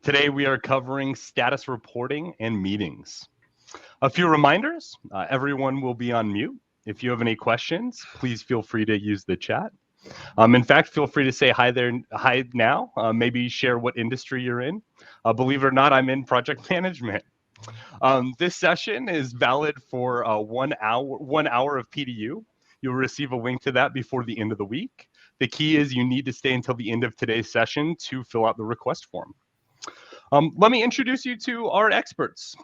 Today we are covering status reporting and meetings. A few reminders, everyone will be on mute. If you have any questions, please feel free to use the chat. In fact, feel free to say hi there, hi now, maybe share what industry you're in. Believe it or not, I'm in project management. This session is valid for 1 hour of PDU. You'll receive a link to that before the end of the week. The key is you need to stay until the end of today's session to fill out the request form. Let me introduce you to our experts.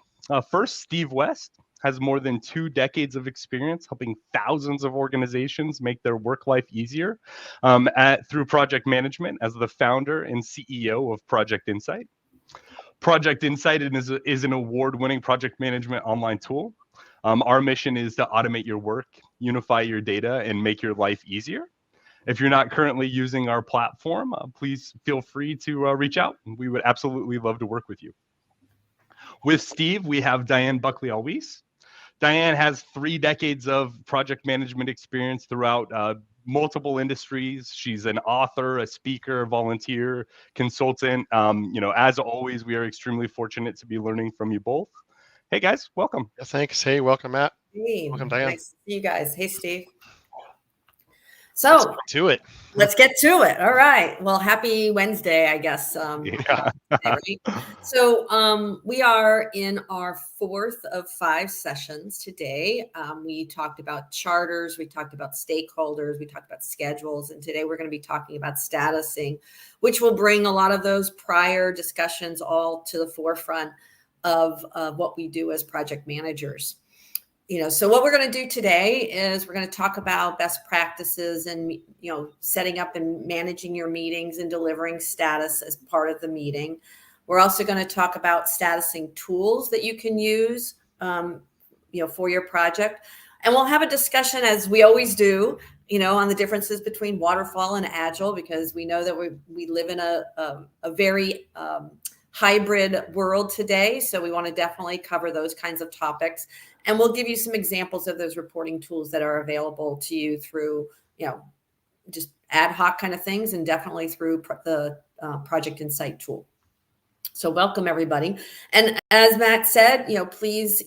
First, Steve West has more than 2 decades of experience helping thousands of organizations make their work life easier through project management as the founder and CEO of Project Insight. Project Insight is an award-winning project management online tool. Our mission is to automate your work, unify your data, and make your life easier. If you're not currently using our platform, please feel free to reach out. We would absolutely love to work with you. With Steve, we have Diane Buckley-Alwies. Diane has 3 decades of project management experience throughout multiple industries. She's an author, a speaker, volunteer, consultant. As always, we are extremely fortunate to be learning from you both. Hey guys, welcome. Yeah, thanks. Hey, welcome, Matt. Hey, welcome, Diane. Nice to see you guys. Hey, Steve. So let's get to it. All right. Well, happy Wednesday, I guess. Yeah. Right? So we are in our 4th of 5 sessions today. We talked about charters, we talked about stakeholders, we talked about schedules, and today we're going to be talking about statusing, which will bring a lot of those prior discussions all to the forefront of what we do as project managers. So what we're going to do today is we're going to talk about best practices and, setting up and managing your meetings and delivering status as part of the meeting. We're also going to talk about statusing tools that you can use, for your project. And we'll have a discussion, as we always do, on the differences between Waterfall and Agile, because we know that we live in a very hybrid world today. So we want to definitely cover those kinds of topics. And we'll give you some examples of those reporting tools that are available to you through, just ad hoc kind of things, and definitely through the Project Insight tool. So welcome, everybody. And as Matt said, please,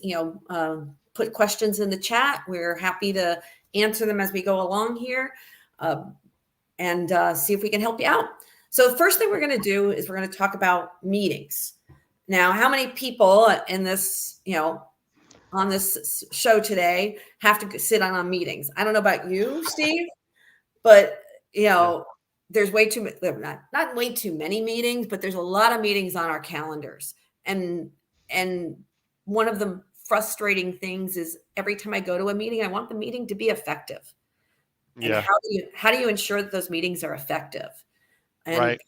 put questions in the chat. We're happy to answer them as we go along here and see if we can help you out. So the first thing we're going to do is we're going to talk about meetings. Now, how many people in this, on this show today have to sit on meetings? I don't know about you, Steve, but there's way too not way too many meetings, but there's a lot of meetings on our calendars. And one of the frustrating things is every time I go to a meeting, I want the meeting to be effective. Yeah. And how do you ensure that those meetings are effective? And right.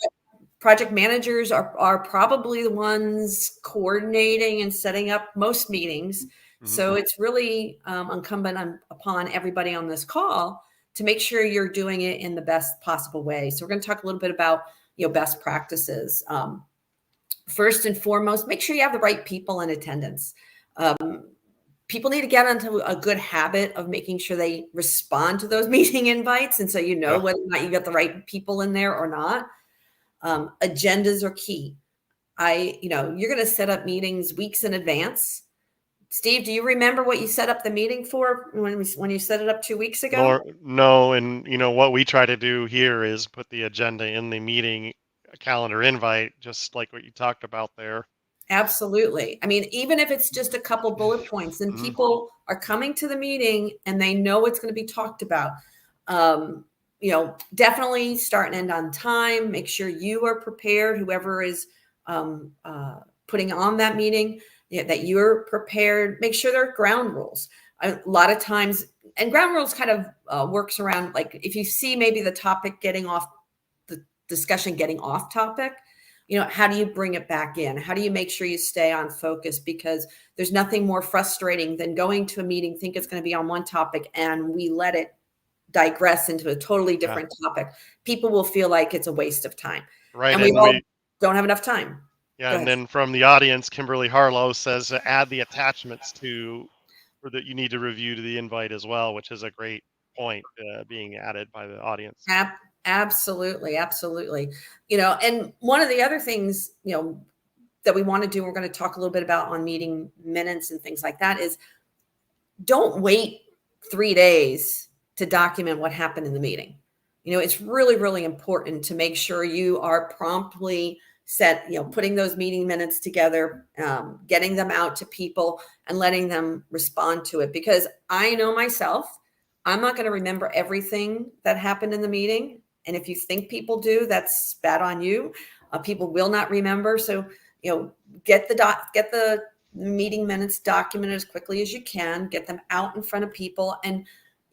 Project managers are probably the ones coordinating and setting up most meetings. Mm-hmm. So it's really incumbent upon everybody on this call to make sure you're doing it in the best possible way. So we're going to talk a little bit about best practices. First and foremost, make sure you have the right people in attendance. People need to get into a good habit of making sure they respond to those meeting invites. And so whether or not you got the right people in there or not. Agendas are key. You're going to set up meetings weeks in advance. Steve, do you remember what you set up the meeting for when you set it up 2 weeks ago? No. And what we try to do here is put the agenda in the meeting calendar invite, just like what you talked about there. Absolutely. I mean, even if it's just a couple bullet points, then people are coming to the meeting and they know what's going to be talked about. Definitely start and end on time. Make sure you are prepared, whoever is putting on that meeting, that you're prepared. Make sure there are ground rules. A lot of times, and ground rules kind of works around, like if you see maybe the topic getting off, the discussion getting off topic, how do you bring it back in? How do you make sure you stay on focus? Because there's nothing more frustrating than going to a meeting, think it's going to be on one topic, and we let it digress into a totally different topic. People will feel like it's a waste of time. Right. And we all don't have enough time. Yeah. And then from the audience, Kimberly Harlow says add the attachments that you need to review to the invite as well, which is a great point being added by the audience. Absolutely. And one of the other things, that we want to do, we're going to talk a little bit about on meeting minutes and things like that, is don't wait 3 days to document what happened in the meeting. It's really, really important to make sure you are promptly putting those meeting minutes together, getting them out to people and letting them respond to it. Because I know myself, I'm not going to remember everything that happened in the meeting. And if you think people do, that's bad on you. People will not remember. So, get the meeting minutes documented as quickly as you can, get them out in front of people. And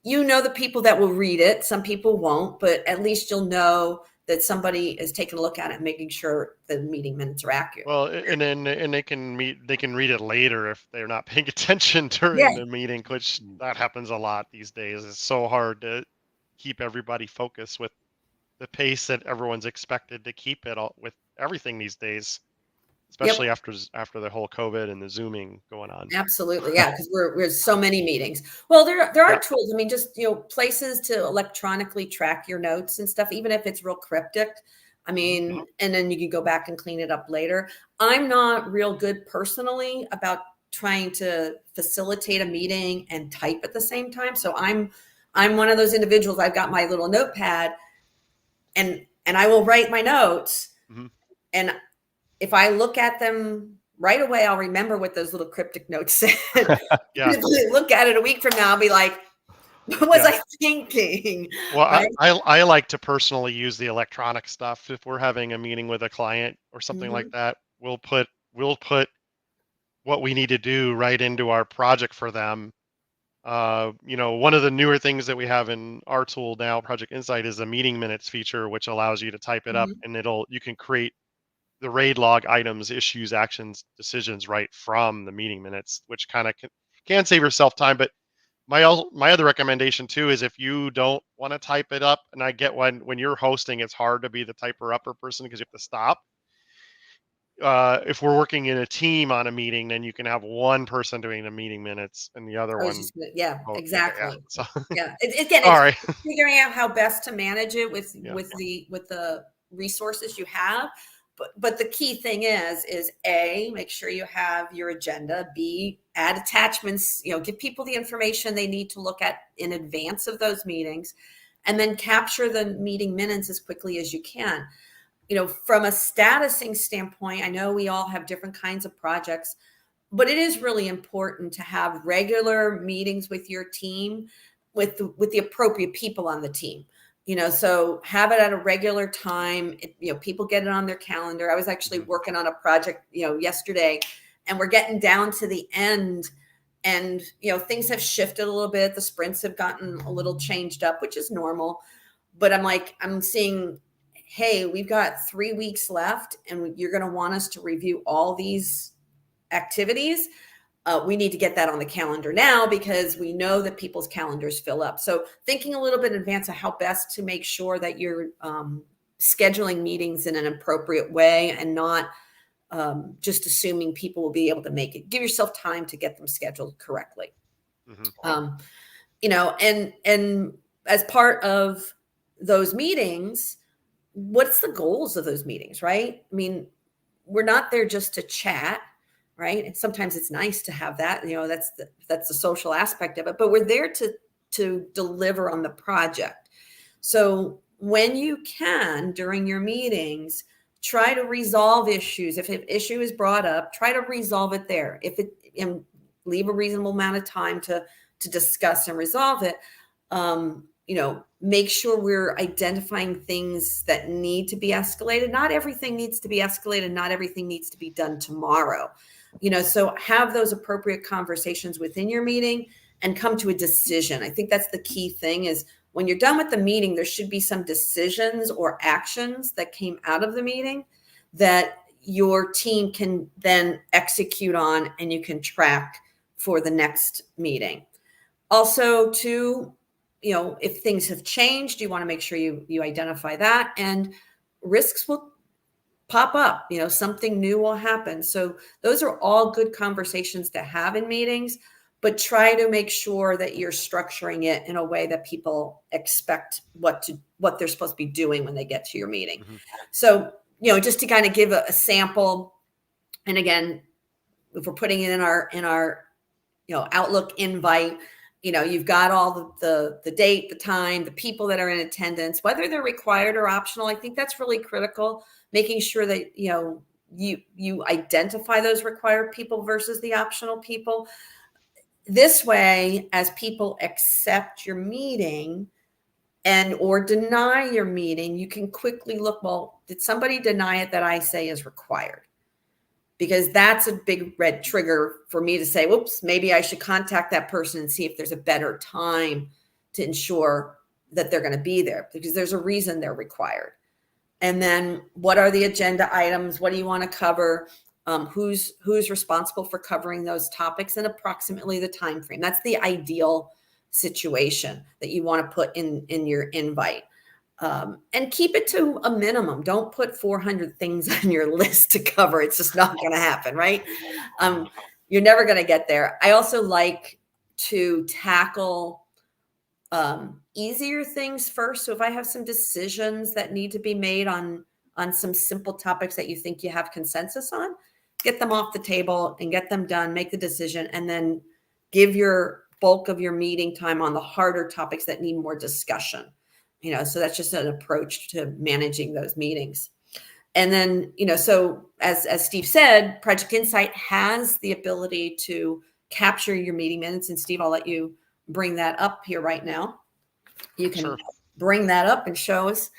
the people that will read it, some people won't, but at least you'll know that somebody is taking a look at it and making sure the meeting minutes are accurate. Well, and they can read it later if they're not paying attention during the meeting, which that happens a lot these days. It's so hard to keep everybody focused with the pace that everyone's expected to keep it all, with everything these days, especially after the whole COVID and the Zooming going on. Absolutely. Yeah. Because we're so many meetings. Well, there are tools. I mean, just, places to electronically track your notes and stuff, even if it's real cryptic. I mean, and then you can go back and clean it up later. I'm not real good personally about trying to facilitate a meeting and type at the same time. So I'm one of those individuals. I've got my little notepad and I will write my notes. And if I look at them right away, I'll remember what those little cryptic notes said. Look at it a week from now, I'll be like, what was I thinking? Well, right? I like to personally use the electronic stuff. If we're having a meeting with a client or something like that, we'll put what we need to do right into our project for them. One of the newer things that we have in our tool now, Project Insight, is a meeting minutes feature, which allows you to type it up and you can create the RAID log items, issues, actions, decisions right from the meeting minutes, which kind of can save yourself time. But my other recommendation too is if you don't want to type it up, and I get when you're hosting, it's hard to be the typer upper person because you have to stop. If we're working in a team on a meeting, then you can have one person doing the meeting minutes and the other one. Exactly. So, it's figuring out how best to manage it with the resources you have. But the key thing is A, make sure you have your agenda. B, add attachments, give people the information they need to look at in advance of those meetings, and then capture the meeting minutes as quickly as you can. From a statusing standpoint, I know we all have different kinds of projects, but it is really important to have regular meetings with your team, with the appropriate people on the team. So have it at a regular time. People get it on their calendar. I was actually working on a project, yesterday, and we're getting down to the end, and, things have shifted a little bit. The sprints have gotten a little changed up, which is normal. But I'm seeing, hey, we've got 3 weeks left and you're going to want us to review all these activities. We need to get that on the calendar now because we know that people's calendars fill up. So thinking a little bit in advance of how best to make sure that you're scheduling meetings in an appropriate way and not just assuming people will be able to make it. Give yourself time to get them scheduled correctly. And as part of those meetings, what's the goals of those meetings, right? I mean, we're not there just to chat. Right. And sometimes it's nice to have that, that's the social aspect of it, but we're there to deliver on the project. So when you can, during your meetings, try to resolve issues. If an issue is brought up, try to resolve it there. And leave a reasonable amount of time to discuss and resolve it. Make sure we're identifying things that need to be escalated. Not everything needs to be escalated. Not everything needs to be done tomorrow. So have those appropriate conversations within your meeting and come to a decision. I think that's the key thing is when you're done with the meeting, there should be some decisions or actions that came out of the meeting that your team can then execute on and you can track for the next meeting. Also, too, if things have changed, you want to make sure you identify that, and risks will pop up, something new will happen. So those are all good conversations to have in meetings, but try to make sure that you're structuring it in a way that people expect what they're supposed to be doing when they get to your meeting. So, just to kind of give a sample, And again, if we're putting it in our Outlook invite, you've got all the date, the time, the people that are in attendance, whether they're required or optional. I think that's really critical, making sure that you identify those required people versus the optional people. This way, as people accept your meeting and or deny your meeting, you can quickly look, well, did somebody deny it that I say is required? Because that's a big red trigger for me to say, whoops, maybe I should contact that person and see if there's a better time to ensure that they're going to be there, because there's a reason they're required. And then what are the agenda items? What do you want to cover? Who's responsible for covering those topics, and approximately the time frame. That's the ideal situation that you want to put in your invite. And keep it to a minimum. Don't put 400 things on your list to cover. It's just not going to happen, right? You're never going to get there. I also like to tackle easier things first. So if I have some decisions that need to be made on some simple topics that you think you have consensus on, get them off the table and get them done, make the decision, and then give your bulk of your meeting time on the harder topics that need more discussion. So that's just an approach to managing those meetings. And then, so as Steve said, Project Insight has the ability to capture your meeting minutes. And Steve, I'll let you bring that up here right now. You can bring that up and show us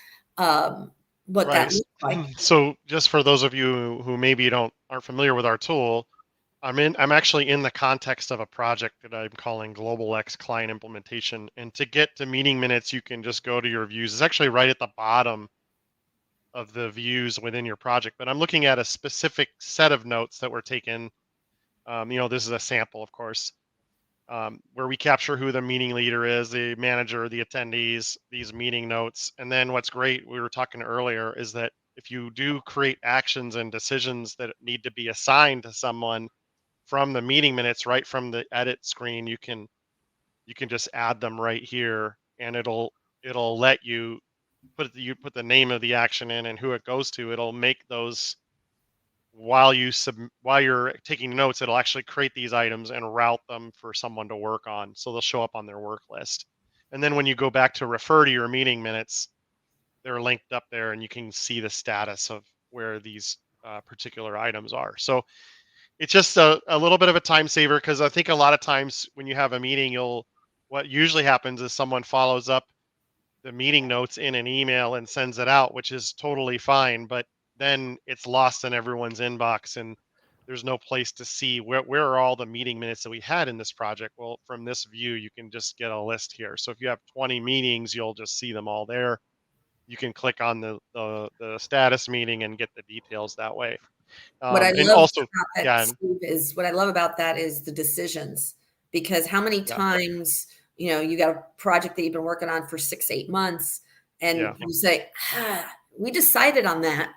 what that looks like. So just for those of you who maybe aren't familiar with our tool, I'm actually in the context of a project that I'm calling Global X Client Implementation. And to get to meeting minutes, you can just go to your views. It's actually right at the bottom of the views within your project. But I'm looking at a specific set of notes that were taken. This is a sample, of course, where we capture who the meeting leader is, the manager, the attendees, these meeting notes. And then what's great, we were talking earlier, is that if you do create actions and decisions that need to be assigned to someone from the meeting minutes, right from the edit screen, you can just add them right here, and it'll let you put the name of the action in and who it goes to. It'll make those while you're taking notes. It'll actually create these items and route them for someone to work on, so they'll show up on their work list. And then when you go back to refer to your meeting minutes, they're linked up there, and you can see the status of where these particular items are. So it's just a little bit of a time saver, because I think a lot of times when you have a meeting, what usually happens is someone follows up the meeting notes in an email and sends it out, which is totally fine, but then it's lost in everyone's inbox, and there's no place to see where are all the meeting minutes that we had in this project. Well, from this view, you can just get a list here. So if you have 20 meetings, you'll just see them all there. You can click on the status meeting and get the details that way. What I love about that is the decisions, because how many times, you got a project that you've been working on for 6-8 months, and you say, we decided on that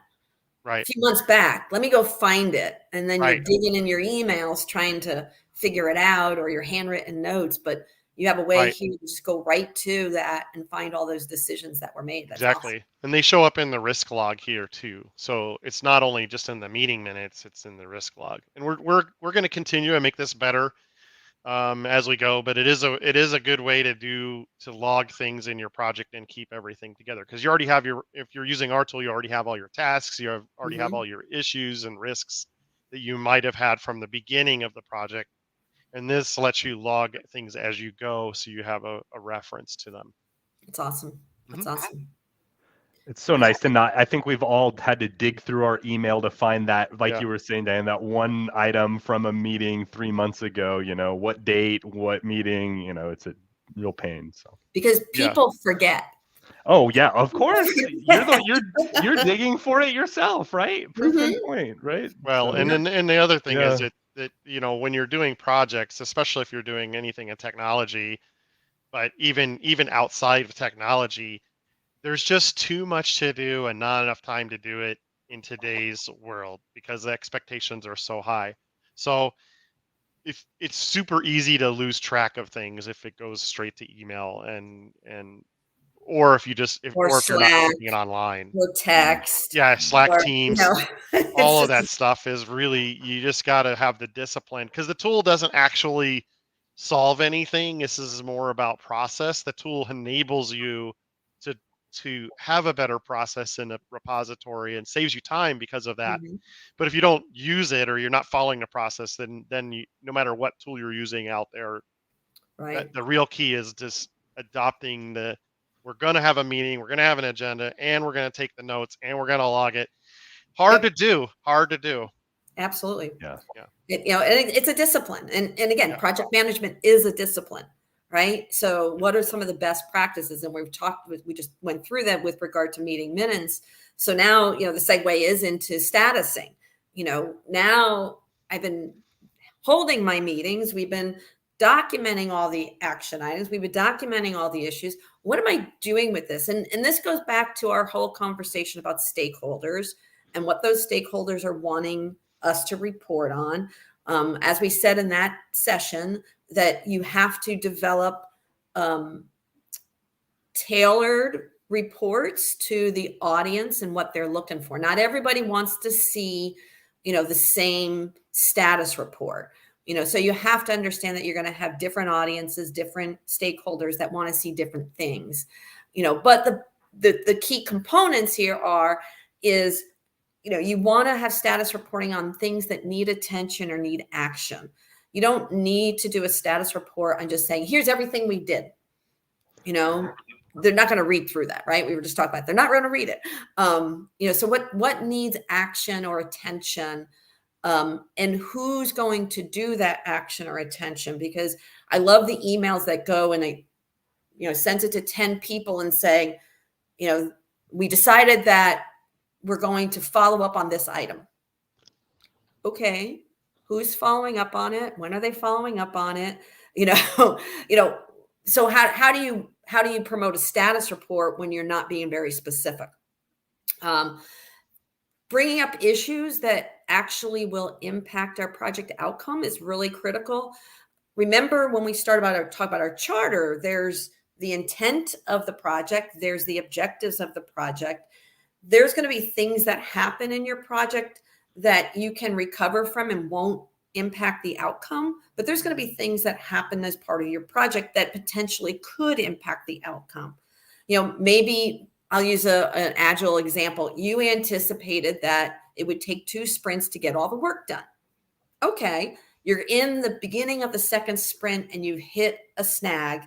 a few months back. Let me go find it. And then you're digging in your emails trying to figure it out, or your handwritten notes, but you have a way here to just go right to that and find all those decisions that were made. That's exactly. Awesome. And they show up in the risk log here too. So it's not only just in the meeting minutes, it's in the risk log. And we're going to continue to make this better as we go, but it is a good way to log things in your project and keep everything together, because you already have if you're using our tool, you already have all your tasks, you already have all your issues and risks that you might have had from the beginning of the project. And this lets you log things as you go, so you have a reference to them. It's awesome. That's awesome. It's so nice to not, I think we've all had to dig through our email to find that, like you were saying, Diane, that one item from a meeting 3 months ago, what date, what meeting, it's a real pain. So because people forget. Oh yeah, of course. You're digging for it yourself, right? Proof and point, right? Well, so, and the other thing is that when you're doing projects, especially if you're doing anything in technology, but even outside of technology, there's just too much to do and not enough time to do it in today's world, because the expectations are so high. So if it's super easy to lose track of things if it goes straight to email and or if you just, Or or if you're not Slack, keeping it online. or text, Yeah, Slack, or, Teams, it's all of just, that stuff is really, you just got to have the discipline, because the tool doesn't actually solve anything. This is more about process. The tool enables you to have a better process in a repository and saves you time because of that. Mhm, But if you don't use it, or you're not following the process, then you, no matter what tool you're using out there, that right. the real key is just adopting we're going to have a meeting, we're going to have an agenda, and we're going to take the notes, and we're going to log it. Hard to Yep, do, hard to do. absolutely. Yeah. Yeah. It's a discipline. And again, Yeah. project management is a discipline, right? So what are some of the best practices? And we just went through that with regard to meeting minutes. So now, the segue is into statusing. Now I've been holding my meetings. We've been documenting all the action items. We've been documenting all the issues. What am I doing with this? And this goes back to our whole conversation about stakeholders and what those stakeholders are wanting us to report on. As we said in that session, that you have to develop tailored reports to the audience and what they're looking for. Not everybody wants to see, the same status report. So you have to understand that you're going to have different audiences, different stakeholders that want to see different things. But the key components here is you want to have status reporting on things that need attention or need action. You don't need to do a status report on just saying, here's everything we did. They're not going to read through that, right? We were just talking about, they're not going to read it. So what needs action or attention, and who's going to do that action or attention? Because I love the emails that go and they, sends it to 10 people and say, we decided that we're going to follow up on this item. Okay, who's following up on it? When are they following up on it? So how do you promote a status report when you're not being very specific? Bringing up issues that actually will impact our project outcome is really critical. Remember, when we talk about our charter, there's the intent of the project, there's the objectives of the project. There's going to be things that happen in your project that you can recover from and won't impact the outcome, but there's going to be things that happen as part of your project that potentially could impact the outcome. Maybe I'll use an Agile example. You anticipated that it would take 2 sprints to get all the work done. Okay, you're in the beginning of the second sprint and you hit a snag,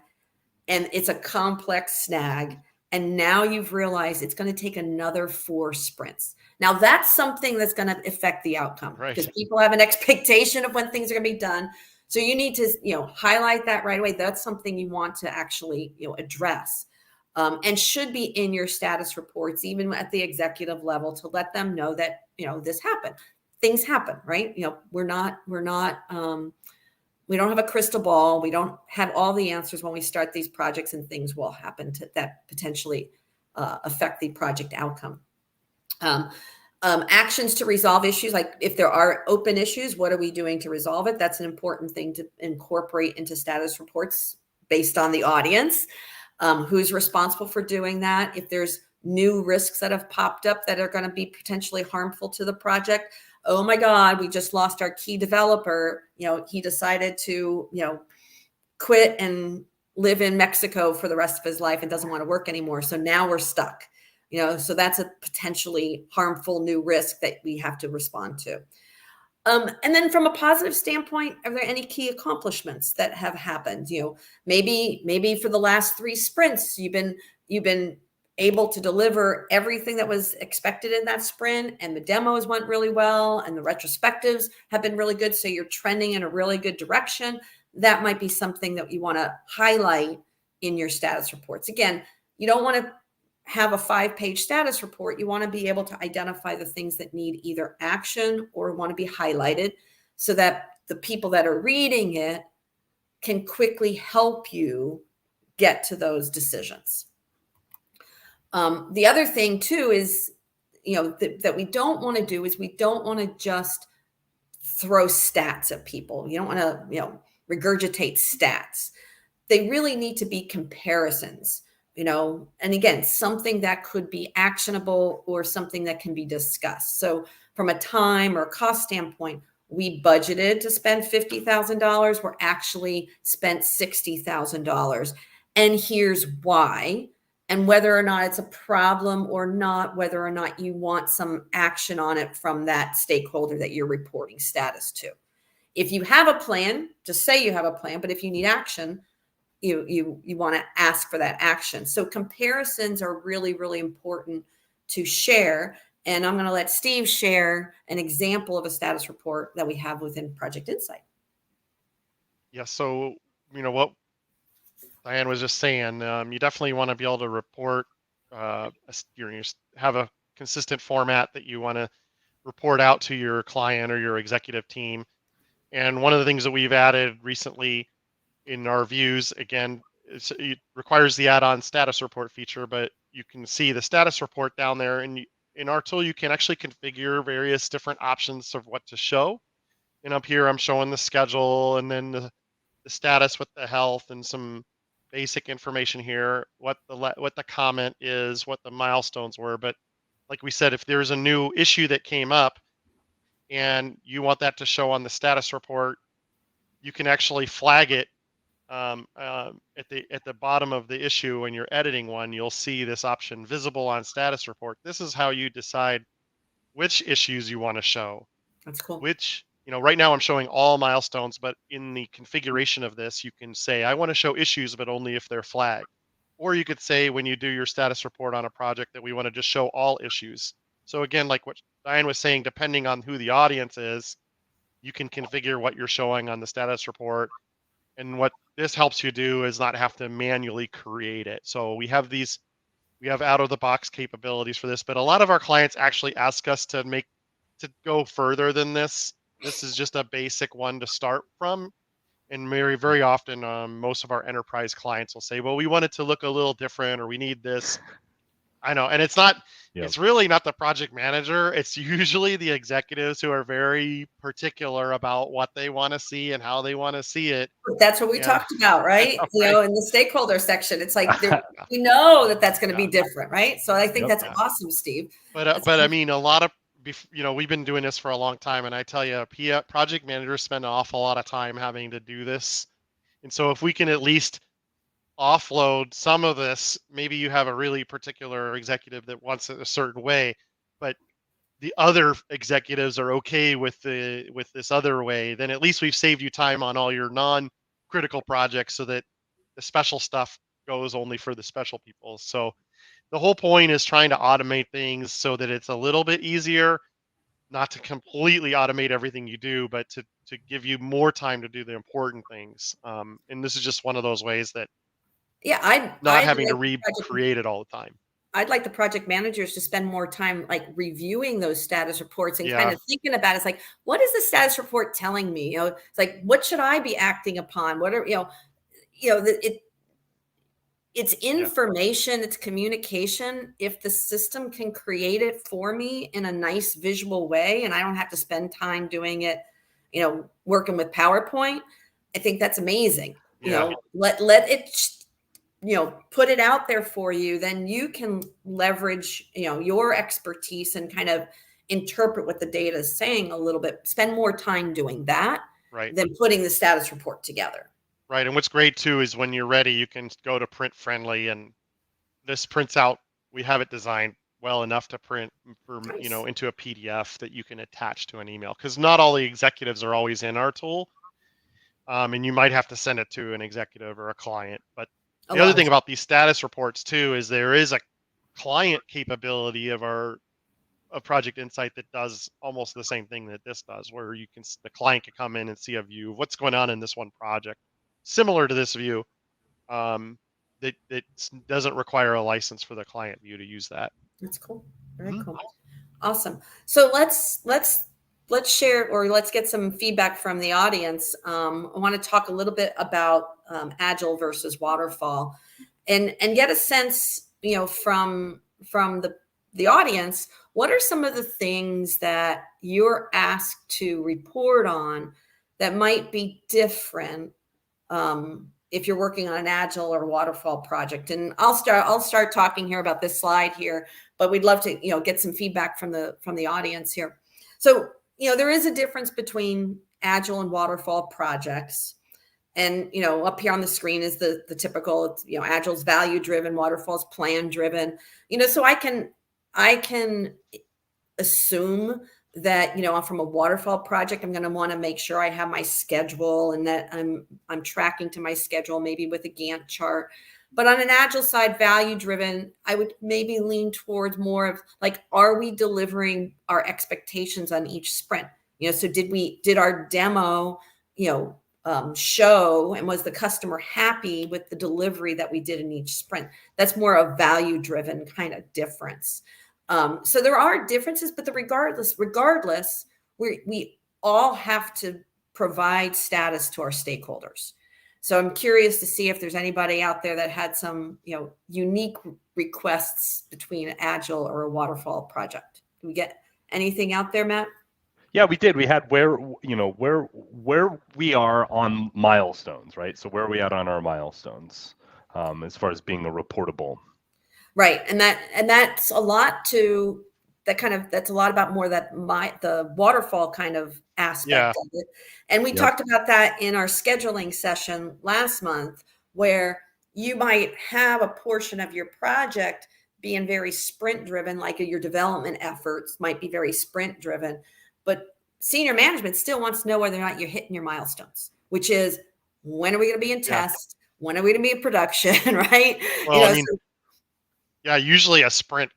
and it's a complex snag. And now you've realized it's going to take another 4 sprints. Now that's something that's going to affect the outcome, Right. because people have an expectation of when things are going to be done. So you need to, highlight that right away. That's something you want to actually, address, and should be in your status reports, even at the executive level, to let them know that, this happened. Things happen, right? We don't have a crystal ball. We don't have all the answers when we start these projects, and things will happen that potentially affect the project outcome. Actions to resolve issues, like if there are open issues, what are we doing to resolve it? That's an important thing to incorporate into status reports based on the audience. Who's responsible for doing that? If there's new risks that have popped up that are going to be potentially harmful to the project. Oh my God, we just lost our key developer. He decided to, quit and live in Mexico for the rest of his life and doesn't want to work anymore. So now we're stuck, so that's a potentially harmful new risk that we have to respond to. And then from a positive standpoint, are there any key accomplishments that have happened? Maybe for the last 3 sprints, you've been able to deliver everything that was expected in that sprint, and the demos went really well, and the retrospectives have been really good. So you're trending in a really good direction. That might be something that you want to highlight in your status reports. Again, you don't want to have a 5-page status report. You want to be able to identify the things that need either action or want to be highlighted, so that the people that are reading it can quickly help you get to those decisions. The other thing too is, that we don't want to do is we don't want to just throw stats at people. You don't want to, regurgitate stats. They really need to be comparisons. and again, something that could be actionable or something that can be discussed. So from a time or cost standpoint, we budgeted to spend $50,000. We're actually spent $60,000. And here's why. And whether or not it's a problem or not, whether or not you want some action on it from that stakeholder that you're reporting status to. If you have a plan, just say you have a plan, but if you need action, you want to ask for that action. So comparisons are really, really important to share. And I'm going to let Steve share an example of a status report that we have within Project Insight. Yeah. So, what Diane was just saying, you definitely want to be able to report, you have a consistent format that you want to report out to your client or your executive team. And one of the things that we've added recently in our views, again, it requires the add-on status report feature, but you can see the status report down there. And in our tool, you can actually configure various different options of what to show. And up here, I'm showing the schedule and then the status with the health and some basic information here, what the comment is, what the milestones were. But like we said, if there's a new issue that came up and you want that to show on the status report, you can actually flag it at the bottom of the issue. When you're editing one, you'll see this option, visible on status report. This is how you decide which issues you want to show. That's cool. Which, right now I'm showing all milestones, but in the configuration of this, you can say, I want to show issues, but only if they're flagged. Or you could say, when you do your status report on a project, that we want to just show all issues. So again, like what Diane was saying, depending on who the audience is, you can configure what you're showing on the status report. And what this helps you do is not have to manually create it. So we have out of the box capabilities for this, but a lot of our clients actually ask us to go further than this. This is just a basic one to start from. And very, very often, most of our enterprise clients will say, well, we want it to look a little different, or we need this. I know. And it's really not the project manager. It's usually the executives who are very particular about what they want to see and how they want to see it. That's what we talked about, right? In the stakeholder section, it's like, we know that's going to be different, right? So I think that's awesome, Steve. But I mean, a lot of, we've been doing this for a long time, and I tell you, project managers spend an awful lot of time having to do this. And so if we can at least offload some of this, maybe you have a really particular executive that wants it a certain way, but the other executives are okay with this other way, then at least we've saved you time on all your non-critical projects, so that the special stuff goes only for the special people. So the whole point is trying to automate things so that it's a little bit easier, not to completely automate everything you do, but to give you more time to do the important things. And this is just one of those ways that having to recreate it all the time. I'd like the project managers to spend more time like reviewing those status reports and kind of thinking about it. It's like, what is the status report telling me? It's like, what should I be acting upon? What are, it's information, it's communication. If the system can create it for me in a nice visual way, and I don't have to spend time doing it, working with PowerPoint, I think that's amazing. Let it, put it out there for you. Then you can leverage, your expertise and kind of interpret what the data is saying a little bit. Spend more time doing that than putting the status report together. Right. And what's great too is when you're ready, you can go to print friendly, and this prints out. We have it designed well enough to print into a PDF that you can attach to an email, because not all the executives are always in our tool. And you might have to send it to an executive or a client. But the other thing about these status reports too is there is a client capability of Project Insight that does almost the same thing that this does, where the client can come in and see a view of what's going on in this one project, similar to this view, that doesn't require a license for the client view to use that. That's cool. Very cool. Awesome. So let's share, or let's get some feedback from the audience. I want to talk a little bit about Agile versus Waterfall, and get a sense, from the audience. What are some of the things that you're asked to report on that might be different if you're working on an Agile or Waterfall project. And I'll start talking here about this slide here, but we'd love to, get some feedback from the audience here. So, there is a difference between Agile and Waterfall projects. And, up here on the screen is the typical, Agile's value driven, Waterfall's plan driven, so I can assume that, from a Waterfall project, I'm going to want to make sure I have my schedule and that I'm tracking to my schedule, maybe with a Gantt chart. But on an Agile side, value driven, I would maybe lean towards more of like, are we delivering our expectations on each sprint? So did our demo, show, and was the customer happy with the delivery that we did in each sprint? That's more a value driven kind of difference. So there are differences, but regardless, we all have to provide status to our stakeholders. So I'm curious to see if there's anybody out there that had some, unique requests between Agile or a Waterfall project. Did we get anything out there, Matt? Yeah, we did. We had where we are on milestones, right? So where are we at on our milestones, as far as being a reportable? Right, and that's a lot to that's a lot about more the Waterfall kind of aspect of it. And we talked about that in our scheduling session last month, where you might have a portion of your project being very sprint driven, like your development efforts might be very sprint driven, but senior management still wants to know whether or not you're hitting your milestones, which is, when are we going to be in test? When are we going to be in production? Right? Well, usually a sprint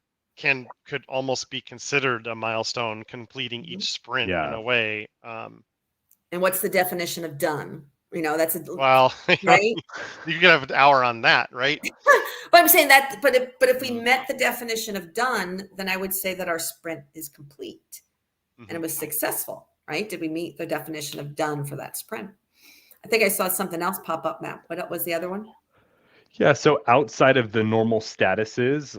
could almost be considered a milestone, completing each sprint in a way. And what's the definition of done? That's right. You could have an hour on that, right? But I'm saying that, but if we met the definition of done, then I would say that our sprint is complete and it was successful, right? Did we meet the definition of done for that sprint? I think I saw something else pop up, Matt. What was the other one? Yeah, so outside of the normal statuses,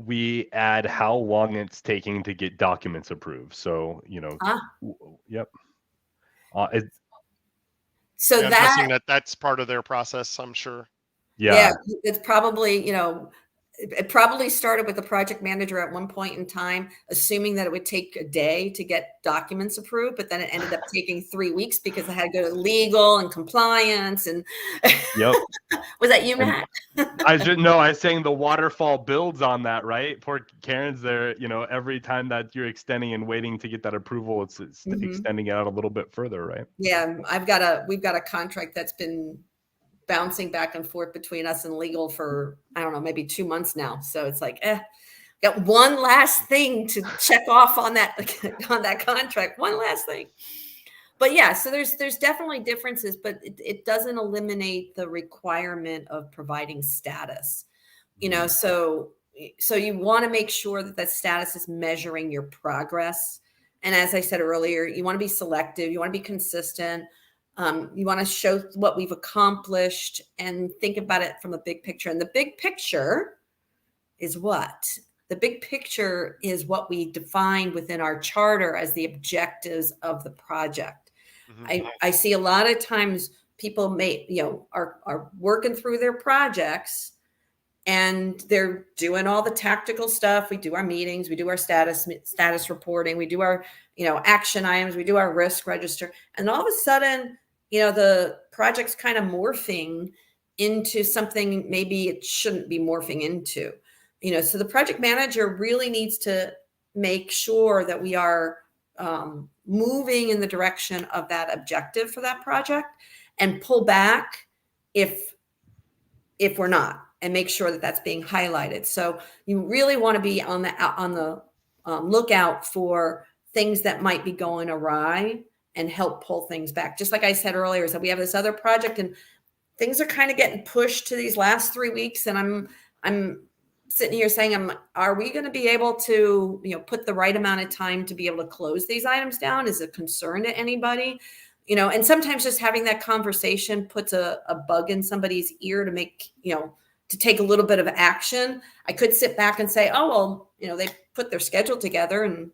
we add how long it's taking to get documents approved. So, yep. So I'm guessing that's part of their process, I'm sure. Yeah, it's probably, it probably started with the project manager at one point in time, assuming that it would take a day to get documents approved, but then it ended up taking 3 weeks because it had to go to legal and compliance. And was that you, Matt? I was saying the Waterfall builds on that, right? Poor Karen's there, every time that you're extending and waiting to get that approval, it's extending it out a little bit further, right? Yeah, we've got a contract that's been bouncing back and forth between us and legal for, I don't know, maybe 2 months now. So it's like, got one last thing to check off on that contract, one last thing. But yeah, so there's definitely differences, but it doesn't eliminate the requirement of providing status. So you want to make sure that status is measuring your progress. And as I said earlier, you want to be selective, you want to be consistent. You want to show what we've accomplished and think about it from the big picture. And the big picture is what? The big picture is what we define within our charter as the objectives of the project. I see a lot of times people are working through their projects and they're doing all the tactical stuff. We do our meetings, we do our status reporting, we do our, action items, we do our risk register. And all of a sudden, the project's kind of morphing into something maybe it shouldn't be morphing into, so the project manager really needs to make sure that we are moving in the direction of that objective for that project and pull back if we're not, and make sure that that's being highlighted. So you really want to be on the lookout for things that might be going awry and help pull things back. Just like I said earlier, is that we have this other project and things are kind of getting pushed to these last 3 weeks. And I'm sitting here saying, are we going to be able to, put the right amount of time to be able to close these items down? Is it a concern to anybody? And sometimes just having that conversation puts a bug in somebody's ear to make, to take a little bit of action. I could sit back and say, oh, well, they put their schedule together and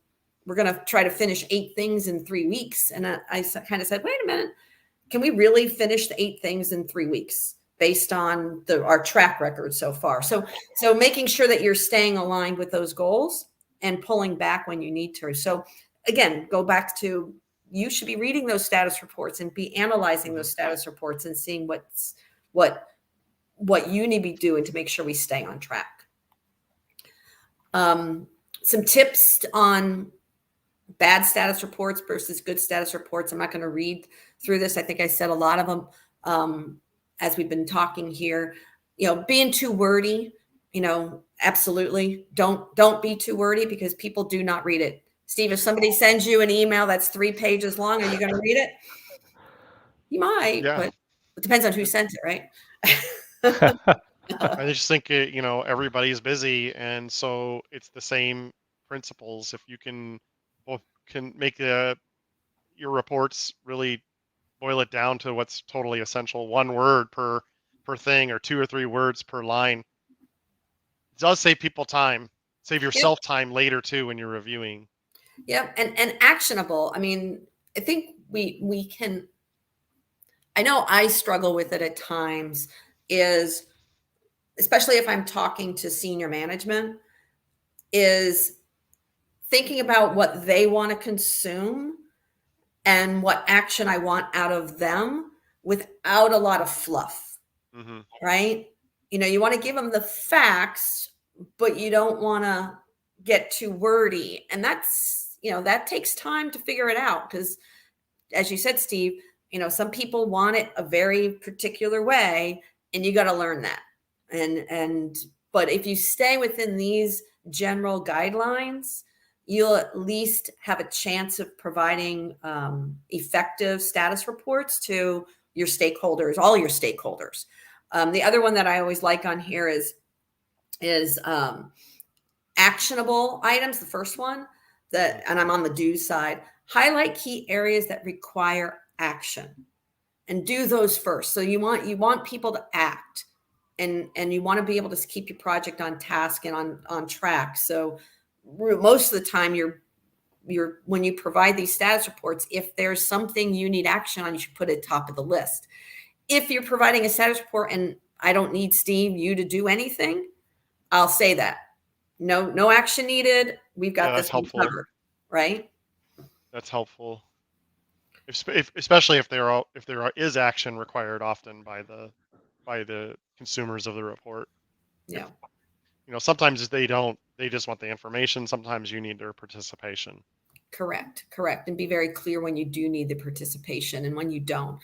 we're going to try to finish 8 things in 3 weeks. And I kind of said, wait a minute, can we really finish the 8 things in 3 weeks? based on our track record so far. So making sure that you're staying aligned with those goals and pulling back when you need to. So again, go back to, you should be reading those status reports and be analyzing those status reports and seeing what you need to be doing to make sure we stay on track. Some tips on bad status reports versus good status reports. I'm not going to read through this. I think I said a lot of them as we've been talking here. Being too wordy, absolutely don't be too wordy, because people do not read it. Steve, if somebody sends you an email that's 3 pages long, are you going to read it? You might, but it depends on who sent it, right? I just think everybody's busy, and so it's the same principles. If you can make your reports really boil it down to what's totally essential, 1 word per thing, or 2 or 3 words per line, it does save people time. Save yourself time later too when you're reviewing. Yeah, and actionable. I mean, I think we can. I know I struggle with it at times, is especially if I'm talking to senior management, is thinking about what they want to consume and what action I want out of them without a lot of fluff, right? You want to give them the facts, but you don't want to get too wordy. And that's, that takes time to figure it out, because as you said, Steve, some people want it a very particular way, and you got to learn that. But if you stay within these general guidelines, you'll at least have a chance of providing effective status reports to your stakeholders, all your stakeholders. The other one that I always like on here is actionable items. The first one, and I'm on the do side, highlight key areas that require action and do those first. So you want people to act, and you want to be able to keep your project on task and on track. So most of the time when you provide these status reports, if there's something you need action on, you should put it top of the list. If you're providing a status report and I don't need you to do anything, I'll say that. No action needed. We've got this covered, right? That's helpful. Especially if there is action required often by the consumers of the report. Yeah. Sometimes they just want the information. Sometimes you need their participation. Correct. And be very clear when you do need the participation and when you don't.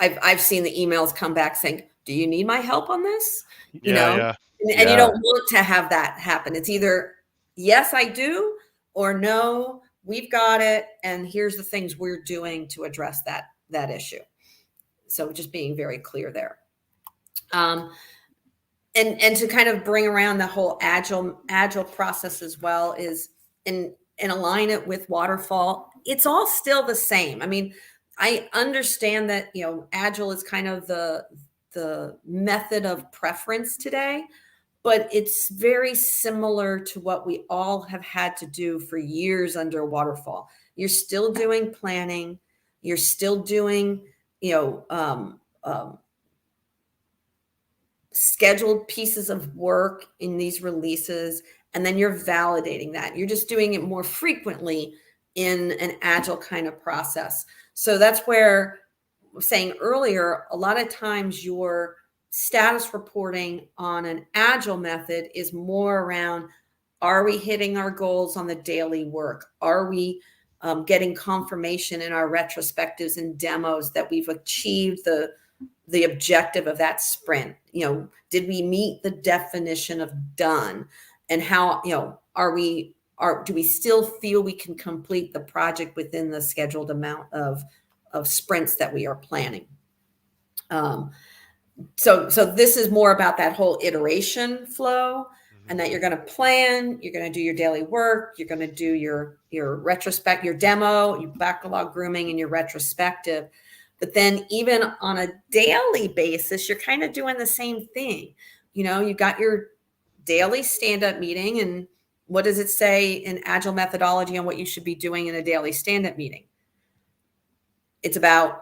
I've seen the emails come back saying, do you need my help on this? And you don't want to have that happen. It's either, yes, I do, or no, we've got it, and here's the things we're doing to address that issue. So just being very clear there. And to kind of bring around the whole agile process as well is and align it with Waterfall. It's all still the same. I mean, I understand that, Agile is kind of the method of preference today, but it's very similar to what we all have had to do for years under Waterfall. You're still doing planning. You're still doing, scheduled pieces of work in these releases, and then you're validating that. You're just doing it more frequently in an Agile kind of process. So that's where I was saying earlier, a lot of times your status reporting on an Agile method is more around, are we hitting our goals on the daily work? Are we getting confirmation in our retrospectives and demos that we've achieved the objective of that sprint? Did we meet the definition of done? And how, do we still feel we can complete the project within the scheduled amount of sprints that we are planning? So this is more about that whole iteration flow, and that you're going to plan, you're going to do your daily work, you're going to do your retrospect, your demo, your backlog grooming, and your retrospective. But then even on a daily basis, you're kind of doing the same thing. You got your daily stand-up meeting, and what does it say in Agile methodology on what you should be doing in a daily stand-up meeting? It's about,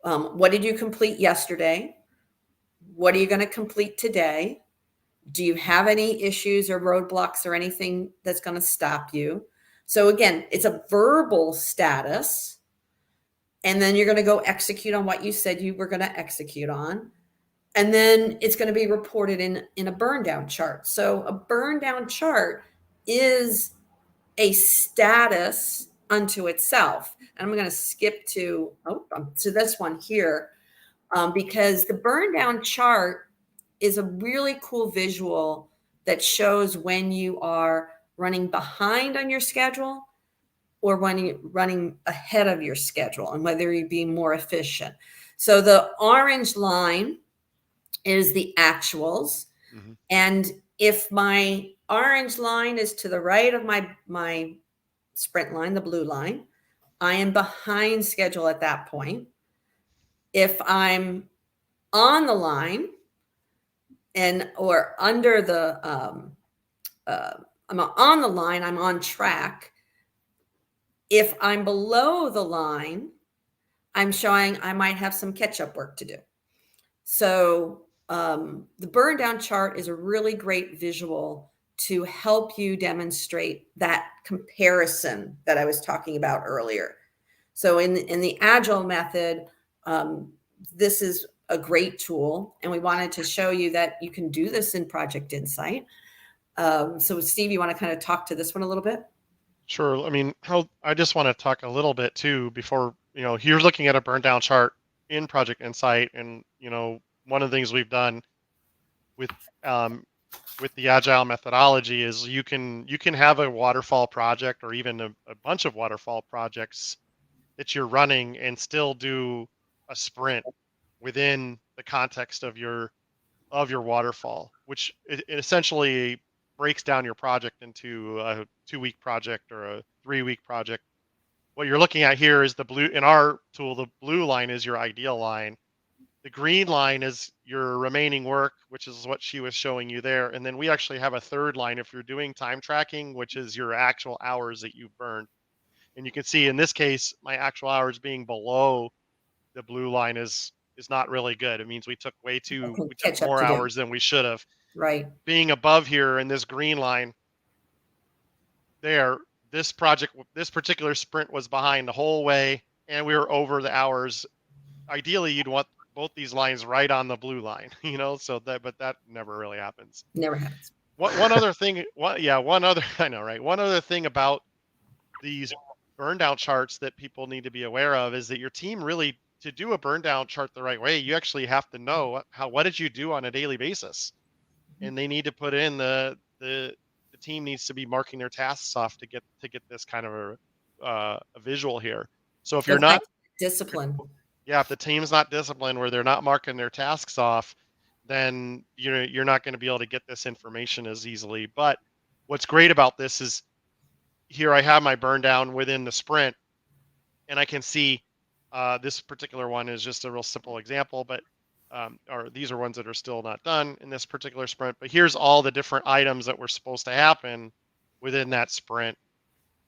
What did you complete yesterday? What are you going to complete today? Do you have any issues or roadblocks or anything that's going to stop you? So again, it's a verbal status. And then you're going to go execute on what you said you were going to execute on. And then it's going to be reported in a burn down chart. So a burn down chart is a status unto itself. And I'm going to skip to this one here, because the burn down chart is a really cool visual that shows when you are running behind on your schedule or when you're running ahead of your schedule, and whether you're being more efficient. So the orange line is the actuals. Mm-hmm. And if my orange line is to the right of my sprint line, the blue line, I am behind schedule at that point. If I'm on the line or under the, I'm on the line, I'm on track. If I'm below the line, I'm showing I might have some catch-up work to do. So the burn down chart is a really great visual to help you demonstrate that comparison that I was talking about earlier. So in the Agile method, this is a great tool, and we wanted to show you that you can do this in Project Insight. So Steve, you want to kind of talk to this one a little bit? Sure. I mean, I just want to talk a little bit too before, you're looking at a burn down chart in Project Insight, and one of the things we've done with the Agile methodology is you can have a waterfall project or even a bunch of waterfall projects that you're running and still do a sprint within the context of your waterfall, which it essentially breaks down your project into a 2-week project or a 3-week project. What you're looking at here is the blue. In our tool, the blue line is your ideal line. The green line is your remaining work, which is what she was showing you there. And then we actually have a third line if you're doing time tracking, which is your actual hours that you've burned. And you can see in this case, my actual hours being below the blue line is not really good. It means we took more hours than we should have. Right. Being above here in this green line there, this particular sprint was behind the whole way, and we were over the hours. Ideally, you'd want both these lines right on the blue line, but that never really happens. Never happens. One other thing, I know, right? One other thing about these burn down charts that people need to be aware of is that your team really, to do a burn down chart the right way, you actually have to know what did you do on a daily basis, and they need to put in the team needs to be marking their tasks off to get this kind of a visual here. So if you're not disciplined, if the team's not disciplined where they're not marking their tasks off, then you're not going to be able to get this information as easily. But what's great about this is here I have my burn down within the sprint, and I can see this particular one is just a real simple example, but or these are ones that are still not done in this particular sprint. But here's all the different items that were supposed to happen within that sprint.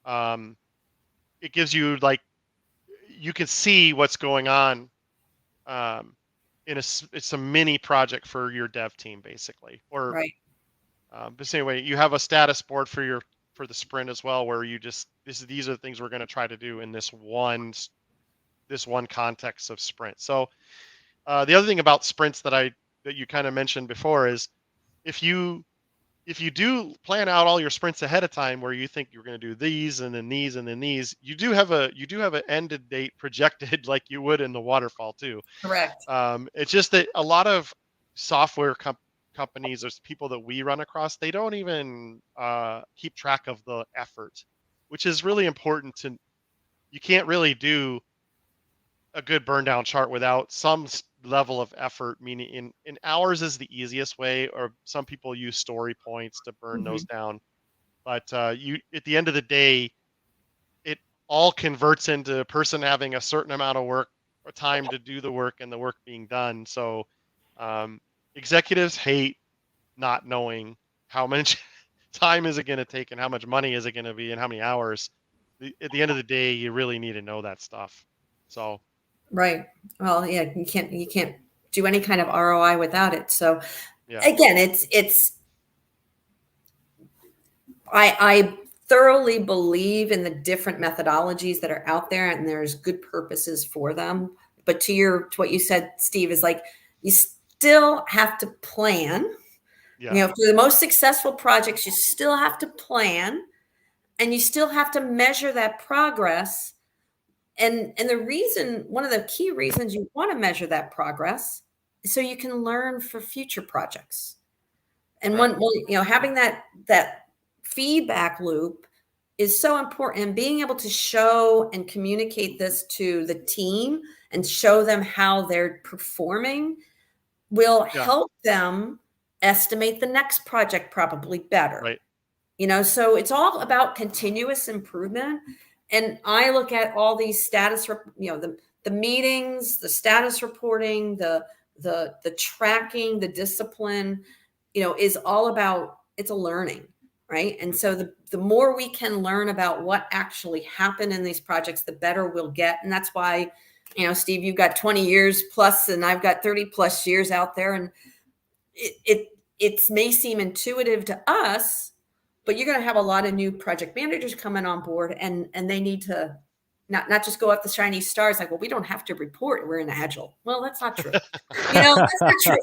It gives you you can see what's going on it's a mini project for your dev team basically, or right. But anyway, you have a status board for the sprint as well, where these are the things we're going to try to do in this one context of sprint. So the other thing about sprints that you kind of mentioned before is if you do plan out all your sprints ahead of time, where you think you're going to do these and then these and then these, you do have an ended date projected like you would in the waterfall too. Correct. It's just that a lot of software companies or people that we run across, they don't even keep track of the effort, which is really important. You can't really do a good burn down chart without some level of effort, meaning in hours is the easiest way, or some people use story points to burn those down. But at the end of the day, it all converts into a person having a certain amount of work or time to do the work and the work being done. So executives hate not knowing how much time is it going to take and how much money is it going to be and how many hours. At the end of the day, you really need to know that stuff. So Right. Well, yeah, you can't do any kind of ROI without it. So Yeah. again, I thoroughly believe in the different methodologies that are out there, and there's good purposes for them. But to what you said, Steve, is like you still have to plan. Yeah. You know, for the most successful projects, you still have to plan, and you still have to measure that progress. And the reason, one of the key reasons you want to measure that progress is so you can learn for future projects. And Right. having that feedback loop is so important, and being able to show and communicate this to the team and show them how they're performing will Yeah. help them estimate the next project probably better. Right. So it's all about continuous improvement. And I look at all these status, the meetings, the status reporting, the tracking, the discipline, is all about, it's a learning, right? And so the more we can learn about what actually happened in these projects, the better we'll get. And that's why, Steve, you've got 20 years plus, and I've got 30 plus years out there. And it may seem intuitive to us, but you're going to have a lot of new project managers coming on board, and they need to not just go up the shiny stars like, well, we don't have to report, we're in Agile. Well, that's not true. That's not true.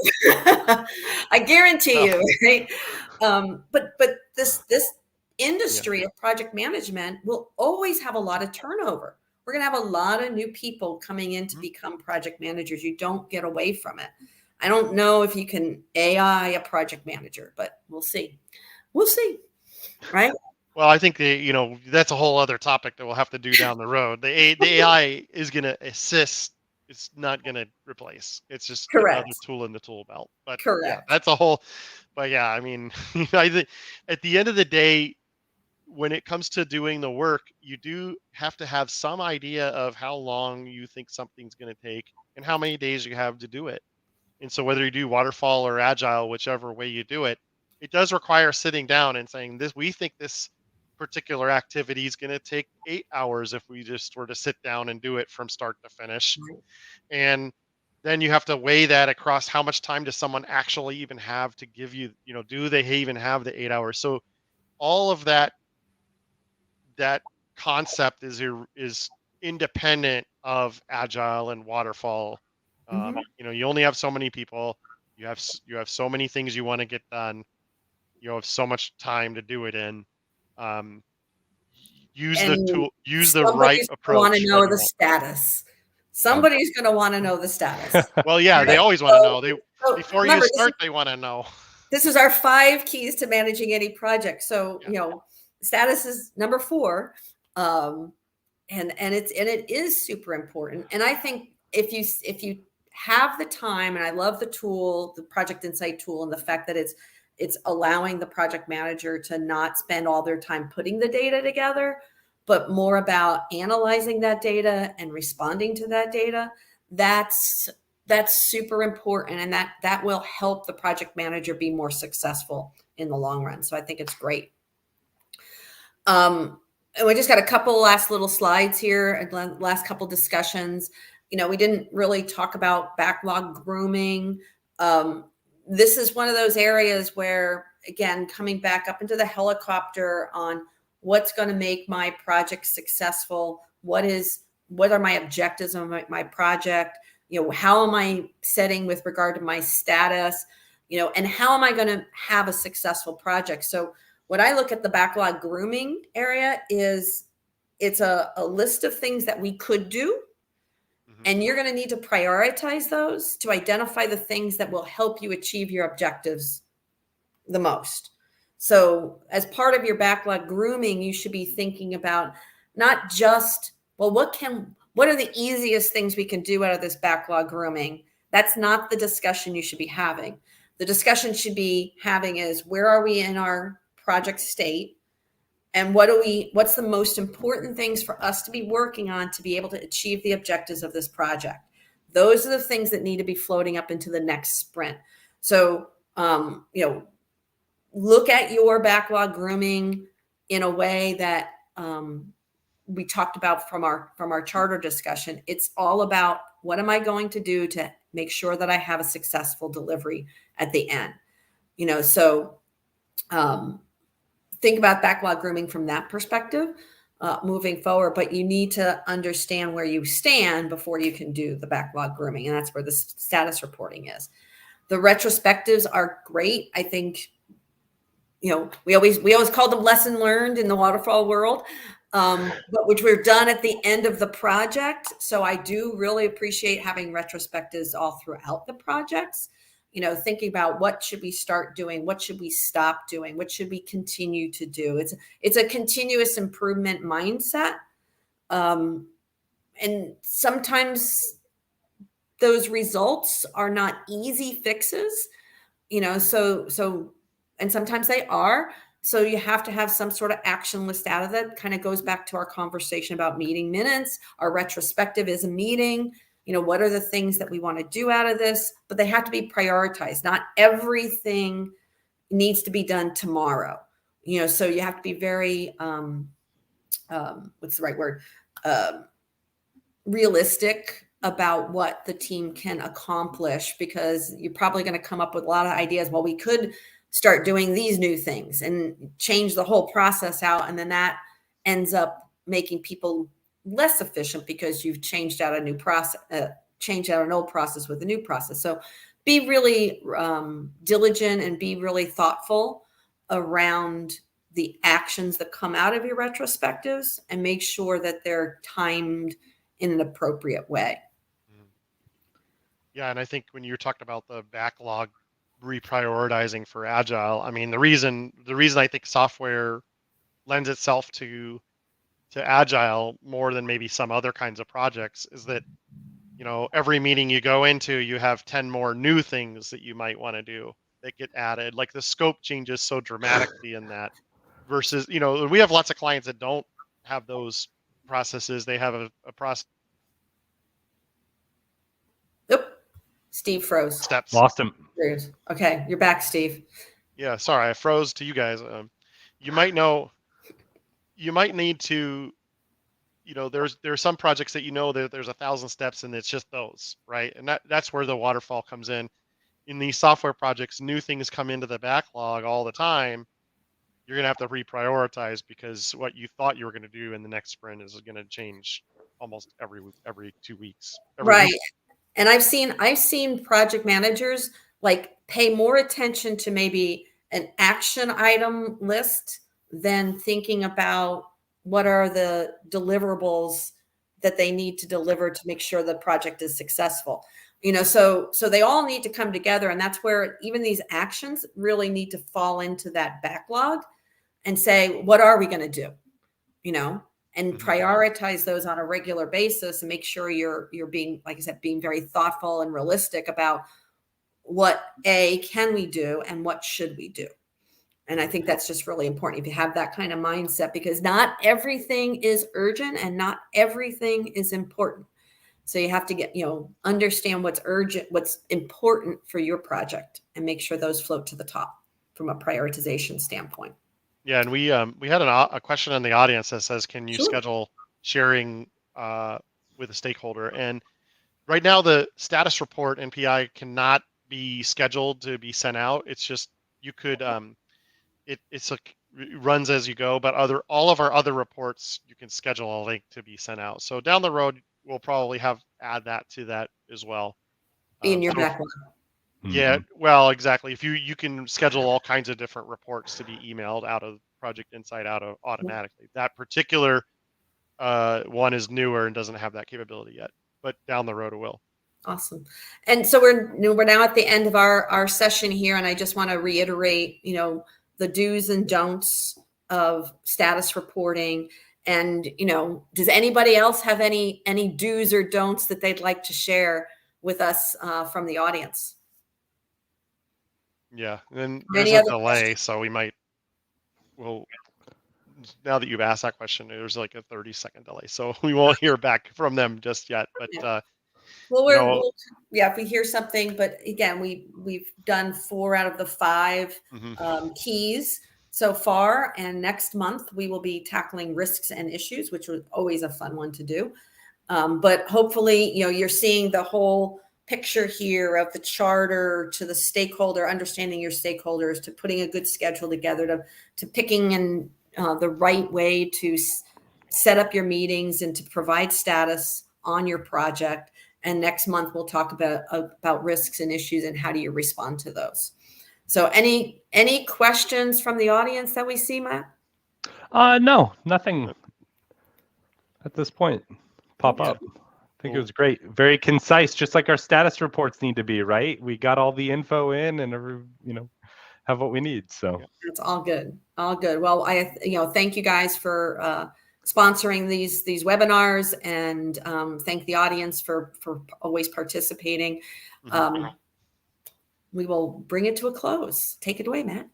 I guarantee you, right? But this industry of project management will always have a lot of turnover. We're going to have a lot of new people coming in to become project managers. You don't get away from it. I don't know if you can AI a project manager, but we'll see. We'll see. Right. Well, I think that's a whole other topic that we'll have to do down the road. The AI is going to assist. It's not going to replace. It's just Correct. another tool in the tool belt. But Correct. yeah, that's a whole. But yeah, I mean, I think at the end of the day, when it comes to doing the work, you do have to have some idea of how long you think something's going to take and how many days you have to do it. And so whether you do waterfall or agile, whichever way you do it, it does require sitting down and saying we think this particular activity is going to take 8 hours if we just were to sit down and do it from start to finish. Right. And then you have to weigh that across how much time does someone actually even have to give you, do they even have the 8 hours? So all of that concept is independent of agile and waterfall. You only have so many people. You have so many things you want to get done. You have so much time to do it in. Use the tool. Use the right approach. Want to know the status. Somebody's going to want to know the status. Well, yeah, they always want to know. Before you start, they want to know. This is our 5 keys to managing any project. So status is number 4, and it is super important. And I think if you have the time, and I love the tool, the Project Insight tool, and the fact that it's allowing the project manager to not spend all their time putting the data together, but more about analyzing that data and responding to that data. That's super important, and that will help the project manager be more successful in the long run. So I think it's great. And we just got a couple last little slides here, last couple discussions. We didn't really talk about backlog grooming. This is one of those areas where, again, coming back up into the helicopter on what's going to make my project successful. What are my objectives of my project? How am I setting with regard to my status? And how am I going to have a successful project? So what I look at the backlog grooming area is it's a list of things that we could do. And you're going to need to prioritize those to identify the things that will help you achieve your objectives the most. So as part of your backlog grooming, you should be thinking about not just, well, what are the easiest things we can do out of this backlog grooming? That's not the discussion you should be having. The discussion should be having is, where are we in our project state? And what's the most important things for us to be working on to be able to achieve the objectives of this project? Those are the things that need to be floating up into the next sprint. So, look at your backlog grooming in a way that we talked about from our charter discussion, it's all about what am I going to do to make sure that I have a successful delivery at the end. So think about backlog grooming from that perspective moving forward, but you need to understand where you stand before you can do the backlog grooming. And that's where the status reporting is. The retrospectives are great. I think, we always call them lesson learned in the waterfall world, but which we're done at the end of the project. So I do really appreciate having retrospectives all throughout the projects, thinking about what should we start doing? What should we stop doing? What should we continue to do? It's a continuous improvement mindset. And sometimes those results are not easy fixes, and sometimes they are. So you have to have some sort of action list out of that. Kind of goes back to our conversation about meeting minutes. Our retrospective is a meeting. What are the things that we want to do out of this? But they have to be prioritized. Not everything needs to be done tomorrow. So you have to be very, what's the right word? Realistic about what the team can accomplish, because you're probably going to come up with a lot of ideas. Well, we could start doing these new things and change the whole process out. And then that ends up making people less efficient because you've changed out a new process, changed out an old process with a new process. So be really diligent and be really thoughtful around the actions that come out of your retrospectives, and make sure that they're timed in an appropriate way. Yeah. And I think when you talked about the backlog reprioritizing for Agile, I mean, the reason I think software lends itself to Agile more than maybe some other kinds of projects is that, every meeting you go into, you have 10 more new things that you might want to do that get added. Like the scope changes so dramatically in that versus, we have lots of clients that don't have those processes. They have a process. Oop, Steve froze. Steps. Lost him. Okay, you're back, Steve. Yeah, sorry, I froze to you guys. You might need to, there's some projects that that there's 1,000 steps and it's just those, right? And that's where the waterfall comes in. In these software projects, new things come into the backlog all the time. You're gonna have to reprioritize because what you thought you were gonna do in the next sprint is gonna change almost every 2 weeks. Right. Week. And I've seen project managers pay more attention to maybe an action item list than thinking about what are the deliverables that they need to deliver to make sure the project is successful. So they all need to come together. And that's where even these actions really need to fall into that backlog and say, what are we going to do? And prioritize those on a regular basis and make sure you're being, like I said, being very thoughtful and realistic about what can we do and what should we do. And I think that's just really important if you have that kind of mindset, because not everything is urgent and not everything is important. So you have to understand what's urgent, what's important for your project, and make sure those float to the top from a prioritization standpoint. Yeah, and we had a question in the audience that says, can you schedule sharing with a stakeholder? And right now, the status report NPI cannot be scheduled to be sent out. It's just you could it runs as you go, but all of our other reports you can schedule a link to be sent out. So down the road, we'll probably add that to that as well. In your backlog. Yeah, well, exactly. If you can schedule all kinds of different reports to be emailed out of Project Insight automatically. That particular one is newer and doesn't have that capability yet, but down the road it will. Awesome. And so we're now at the end of our session here, and I just want to reiterate, the do's and don'ts of status reporting. And does anybody else have any do's or don'ts that they'd like to share with us from the audience? Yeah, and there's a delay, so now that you've asked that question, there's like a 30-second delay, so we won't hear back from them just yet. But if we hear something, but again, we've done 4 out of the 5 keys. so far. And next month, we will be tackling risks and issues, which was always a fun one to do. But hopefully, you're seeing the whole picture here of the charter to the stakeholder, understanding your stakeholders, to putting a good schedule together, to picking the right way to set up your meetings and to provide status on your project. And next month, we'll talk about risks and issues and how do you respond to those. So any questions from the audience that we see, Matt? No, nothing at this point pop up. I think it was great. Very concise, just like our status reports need to be, right? We got all the info in and have what we need. So it's all good. All good. Well, I thank you guys for sponsoring these webinars, and thank the audience for always participating. We will bring it to a close. Take it away, Matt.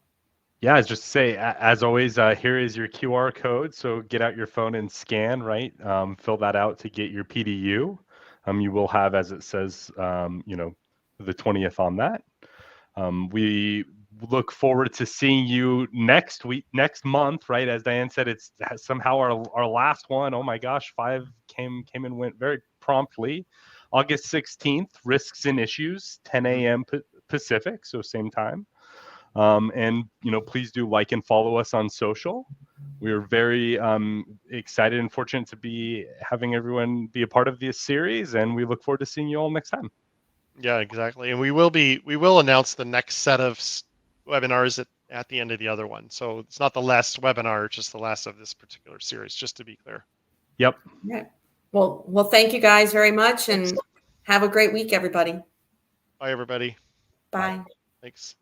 Yeah, I just say, as always, here is your QR code. So get out your phone and scan, right? Fill that out to get your PDU. You will have, as it says, the 20th on that. We look forward to seeing you next month, right? As Diane said, it's somehow our last one. Oh my gosh, 5 came and went very promptly. August 16th, risks and issues, 10 a.m. Pacific, so same time. And please do like and follow us on social. We are very excited and fortunate to be having everyone be a part of this series, and we look forward to seeing you all next time. Yeah, exactly. And we will announce the next set of webinars at the end of the other one. So it's not the last webinar, it's just the last of this particular series, just to be clear. Yep. Yeah. Well, thank you guys very much, and have a great week, everybody. Bye, everybody. Bye. Thanks.